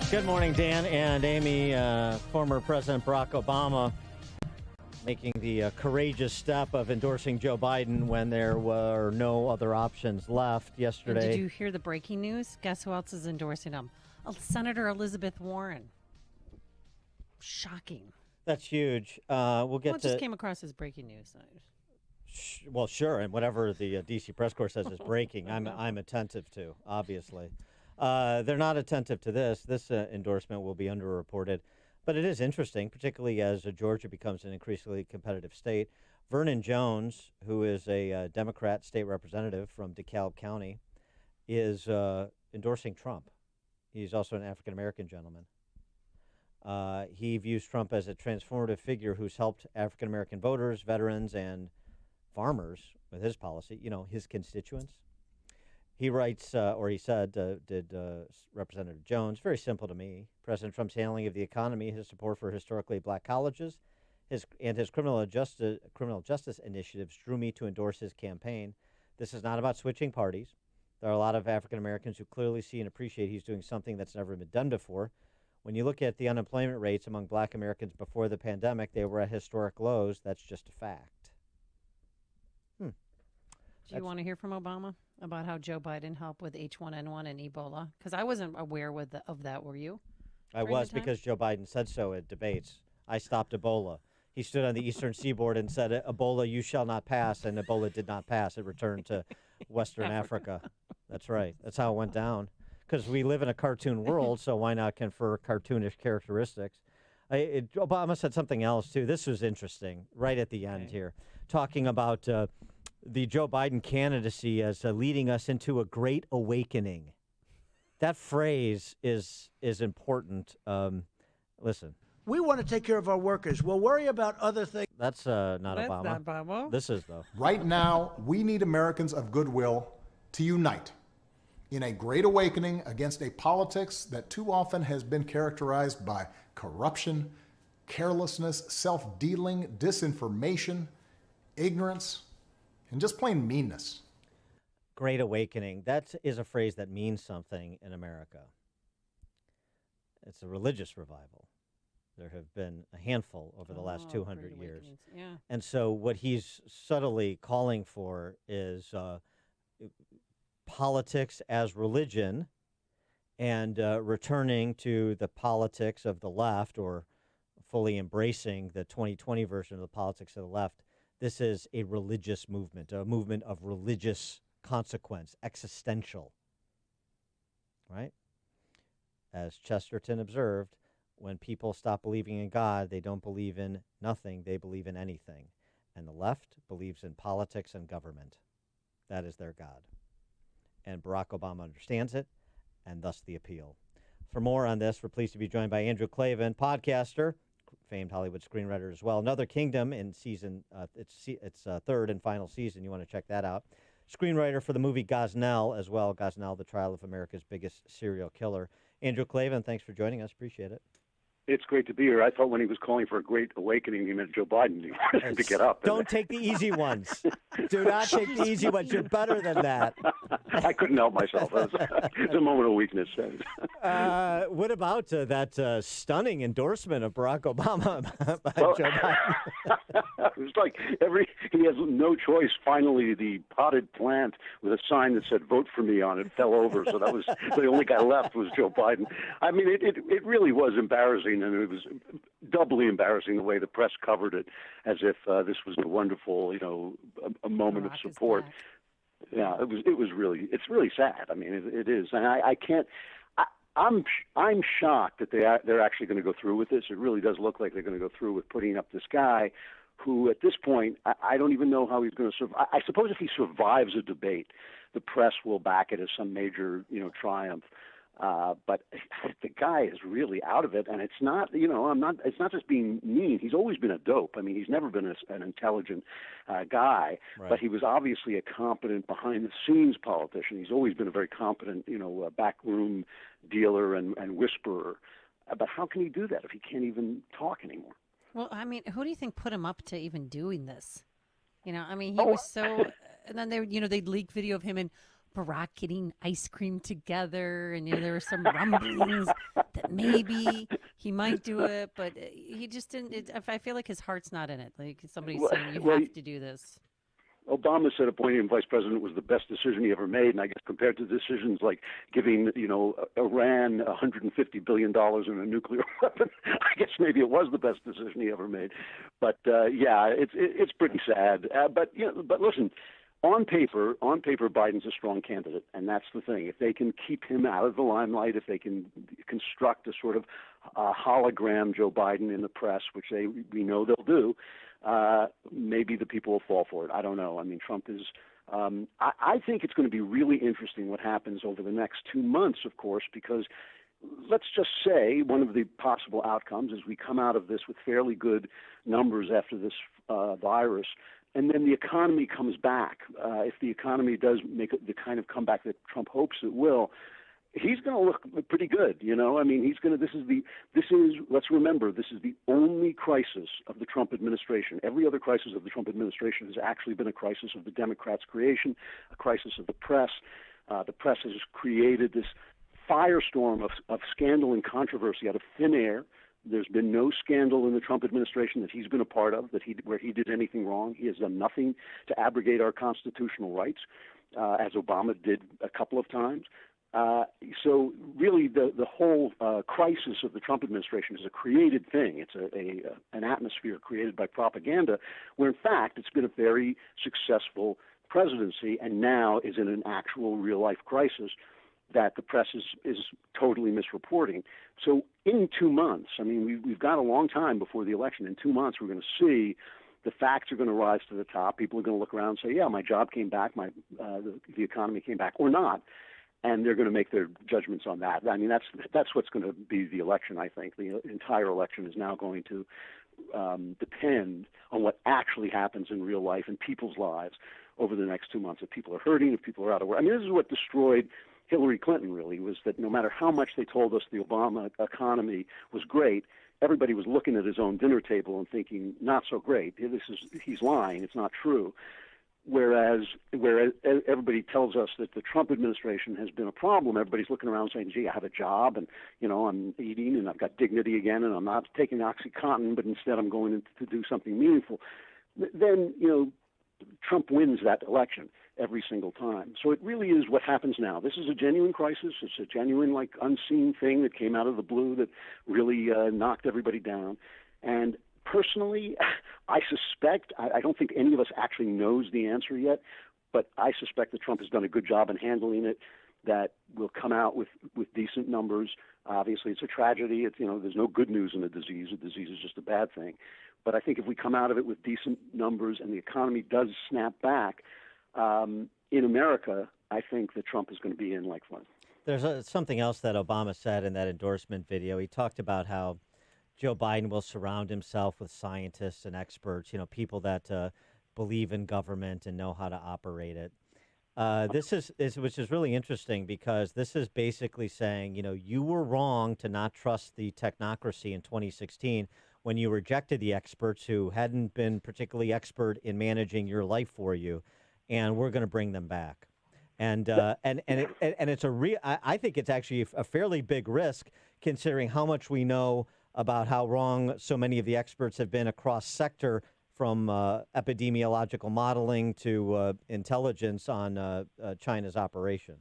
Good morning, Dan and Amy. Former President Barack Obama making the courageous step of endorsing Joe Biden when there were no other options left yesterday. And did you hear the breaking news? Guess who else is endorsing him? Senator Elizabeth Warren. Shocking. That's huge. We'll get it just came across as breaking news. Well, sure, and whatever the D.C. press corps says is breaking, I'm attentive to, obviously. They're not attentive to this. This endorsement will be underreported. But it is interesting, particularly as Georgia becomes an increasingly competitive state. Vernon Jones, who is a Democrat state representative from DeKalb County, is endorsing Trump. He's also an African-American gentleman. He views Trump as a transformative figure who's helped African-American voters, veterans, and farmers with his policy, his constituents. He writes, or he said, did Representative Jones, very simple to me. President Trump's handling of the economy, his support for historically black colleges, his criminal justice initiatives drew me to endorse his campaign. This is not about switching parties. There are a lot of African Americans who clearly see and appreciate he's doing something that's never been done before. When you look at the unemployment rates among black Americans before the pandemic, they were at historic lows. That's just a fact. Do you want to hear from Obama about how Joe Biden helped with H1N1 and Ebola? Because I wasn't aware of that, were you? I was, because Joe Biden said so at debates. I stopped Ebola. He stood on the eastern seaboard and said, Ebola, you shall not pass, and Ebola did not pass. It returned to Western Africa. That's right. That's how it went down. Because we live in a cartoon world, so why not confer cartoonish characteristics? Obama said something else, too. This was interesting, right at the end here, talking about the Joe Biden candidacy as leading us into a great awakening. That phrase is important. Listen. We want to take care of our workers. We'll worry about other things. That's not That's Obama. not Obama. This is, though. Right now, we need Americans of goodwill to unite in a great awakening against a politics that too often has been characterized by corruption, carelessness, self-dealing, disinformation, ignorance, and just plain meanness. Great awakening. That is a phrase that means something in America. It's a religious revival. There have been a handful over the last 200 years. Yeah. And so what he's subtly calling for is politics as religion and returning to the politics of the left, or fully embracing the 2020 version of the politics of the left. This is a religious movement, a movement of religious consequence, existential, right? As Chesterton observed, when people stop believing in God, they don't believe in nothing, they believe in anything. And the left believes in politics and government. That is their God. And Barack Obama understands it, and thus the appeal. For more on this, we're pleased to be joined by Andrew Klavan, podcaster, famed Hollywood screenwriter as well. Another Kingdom in season, its third and final season. You want to check that out. Screenwriter for the movie Gosnell as well. Gosnell, the trial of America's biggest serial killer. Andrew Klavan, thanks for joining us. Appreciate it. It's great to be here. I thought when he was calling for a great awakening, he meant Joe Biden. He wanted him to get up. Don't take the easy ones. Do not take the easy ones. You're better than that. I couldn't help myself. It's a moment of weakness. What about that stunning endorsement of Barack Obama by Joe Biden? It was like he has no choice. Finally, the potted plant with a sign that said "Vote for me" on it fell over, so that was the only guy left was Joe Biden. I mean, it really was embarrassing. And it was doubly embarrassing the way the press covered it, as if this was a wonderful, a moment of support. Yeah, it's really sad. I mean, it is, and I can't. I'm shocked that they're actually going to go through with this. It really does look like they're going to go through with putting up this guy, who at this point I don't even know how he's going to survive. I suppose if he survives a debate, the press will back it as some major, triumph. But the guy is really out of it, and it's not, it's not just being mean. He's always been a dope. I mean, he's never been an intelligent guy, right. But he was obviously a competent behind-the-scenes politician. He's always been a very competent, backroom dealer and whisperer. But how can he do that if he can't even talk anymore? Well, I mean, who do you think put him up to even doing this? He was so, and then they'd leak video of him in Barack getting ice cream together, and there were some rumblings that maybe he might do it, but he just didn't. I feel like his heart's not in it. Like somebody's saying, you have to do this. Obama said appointing him vice president was the best decision he ever made, and I guess compared to decisions like giving, Iran $150 billion in a nuclear weapon, I guess maybe it was the best decision he ever made. But it's pretty sad. But listen, on paper, Biden's a strong candidate, and that's the thing. If they can keep him out of the limelight, if they can construct a sort of hologram Joe Biden in the press, which we know they'll do. Maybe the people will fall for it. I don't know. I mean, Trump is. I think it's going to be really interesting what happens over the next 2 months, of course, because let's just say one of the possible outcomes is we come out of this with fairly good numbers after this virus, and then the economy comes back. If the economy does make the kind of comeback that Trump hopes it will, he's going to look pretty good, I mean, let's remember, this is the only crisis of the Trump administration. Every other crisis of the Trump administration has actually been a crisis of the Democrats' creation, a crisis of the press. The press has created this firestorm of scandal and controversy out of thin air. There's been no scandal in the Trump administration that he's been a part of, where he did anything wrong. He has done nothing to abrogate our constitutional rights, as Obama did a couple of times. So really, the whole crisis of the Trump administration is a created thing. It's an atmosphere created by propaganda, where in fact it's been a very successful presidency, and now is in an actual real-life crisis that the press is totally misreporting. So in 2 months, I mean, we've got a long time before the election. In 2 months, we're going to see the facts are going to rise to the top. People are going to look around and say, yeah, my job came back, the economy came back, or not. And they're going to make their judgments on that. I mean, that's what's going to be the election, I think. The entire election is now going to depend on what actually happens in real life in people's lives over the next 2 months. If people are hurting, if people are out of work. I mean, this is what destroyed Hillary Clinton, really, was that no matter how much they told us the Obama economy was great, everybody was looking at his own dinner table and thinking, not so great. He's lying. It's not true. Whereas everybody tells us that the Trump administration has been a problem, everybody's looking around saying, gee, I have a job, and, I'm eating, and I've got dignity again, and I'm not taking OxyContin, but instead I'm going to do something meaningful. Then, Trump wins that election every single time. So it really is what happens now. This is a genuine crisis. It's a genuine, unseen thing that came out of the blue that really knocked everybody down. And personally, I suspect, I don't think any of us actually knows the answer yet, but I suspect that Trump has done a good job in handling it, that we'll come out with decent numbers. Obviously, it's a tragedy. There's no good news in a disease. A disease is just a bad thing. But I think if we come out of it with decent numbers and the economy does snap back, in America, I think that Trump is going to be in like fun. There's something else that Obama said in that endorsement video. He talked about how Joe Biden will surround himself with scientists and experts, people that believe in government and know how to operate it. This is which is really interesting, because this is basically saying, you were wrong to not trust the technocracy in 2016 when you rejected the experts who hadn't been particularly expert in managing your life for you, and we're going to bring them back. And it's I think it's actually a fairly big risk, considering how much we know about how wrong so many of the experts have been across sector, from epidemiological modeling to intelligence on China's operation.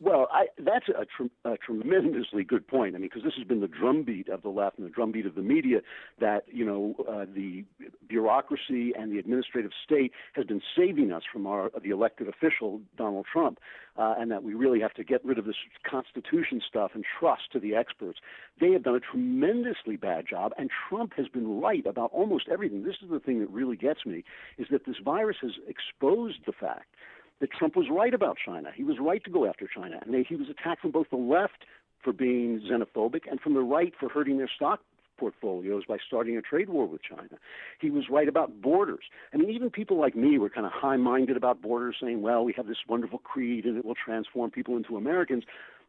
Well, that's a tremendously good point. I mean, because this has been the drumbeat of the left and the drumbeat of the media that, the bureaucracy and the administrative state has been saving us from the elected official, Donald Trump, and that we really have to get rid of this Constitution stuff and trust to the experts. They have done a tremendously bad job, and Trump has been right about almost everything. This is the thing that really gets me, is that this virus has exposed the fact that Trump was right about China. He was right to go after China. And he was attacked from both the left for being xenophobic and from the right for hurting their stock portfolios by starting a trade war with China. He was right about borders. I mean, even people like me were kind of high-minded about borders, saying, well, we have this wonderful creed and it will transform people into Americans.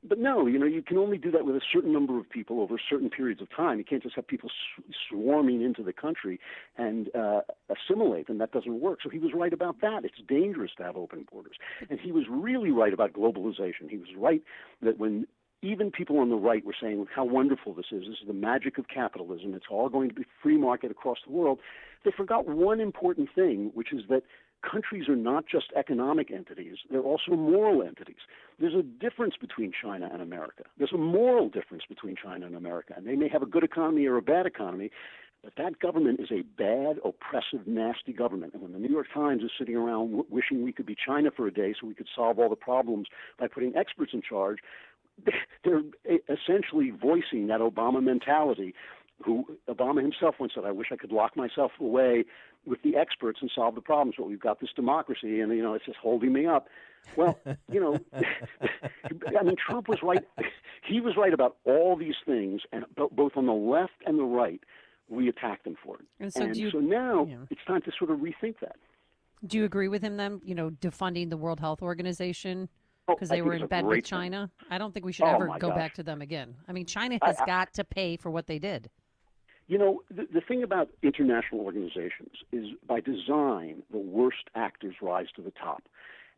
But no, you can only do that with a certain number of people over certain periods of time. You can't just have people swarming into the country and assimilate, and that doesn't work. So he was right about that. It's dangerous to have open borders. And he was really right about globalization. He was right that when even people on the right were saying how wonderful this is the magic of capitalism, it's all going to be free market across the world, they forgot one important thing, which is that countries are not just economic entities, they're also moral entities. There's a difference between China and America. There's a moral difference between China and America. And they may have a good economy or a bad economy, but that government is a bad, oppressive, nasty government. And when the New York Times is sitting around wishing we could be China for a day so we could solve all the problems by putting experts in charge, they're essentially voicing that Obama mentality, who Obama himself once said, I wish I could lock myself away with the experts and solve the problems, but we've got this democracy and, it's just holding me up. Well, I mean, Trump was right. He was right about all these things, and both on the left and the right, we attacked him for it. And so now it's time to sort of rethink that. Do you agree with him then, defunding the World Health Organization? Because they were in bed with China? I don't think we should ever go back to them again. I mean, China has got to pay for what they did. The thing about international organizations is by design, the worst actors rise to the top.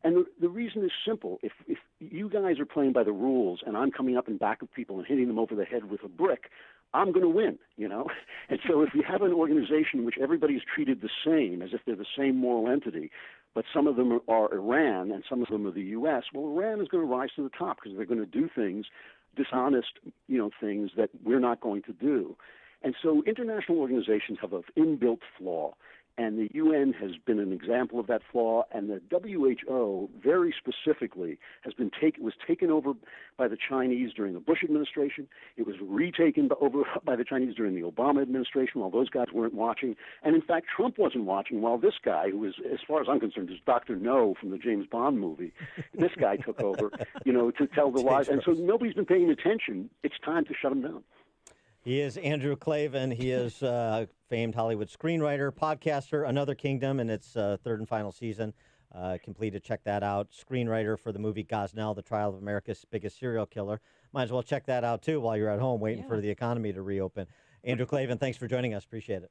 And the reason is simple. If you guys are playing by the rules and I'm coming up in back of people and hitting them over the head with a brick, I'm going to win, And so if you have an organization in which everybody is treated the same, as if they're the same moral entity, but some of them are Iran and some of them are the U.S., well, Iran is going to rise to the top because they're going to do things, dishonest, things that we're not going to do. And so international organizations have an inbuilt flaw, and the UN has been an example of that flaw, and the WHO very specifically was taken over by the Chinese during the Bush administration. It was retaken over by the Chinese during the Obama administration while those guys weren't watching. And in fact, Trump wasn't watching while this guy, who is, as far as I'm concerned, is Dr. No from the James Bond movie, this guy took over, to tell the lies. And so nobody's been paying attention. It's time to shut him down. He is Andrew Klavan. He is famed Hollywood screenwriter, podcaster, Another Kingdom, in its third and final season. Completed, check that out. Screenwriter for the movie Gosnell, The Trial of America's Biggest Serial Killer. Might as well check that out, too, while you're at home waiting for the economy to reopen. Andrew Klavan, thanks for joining us. Appreciate it.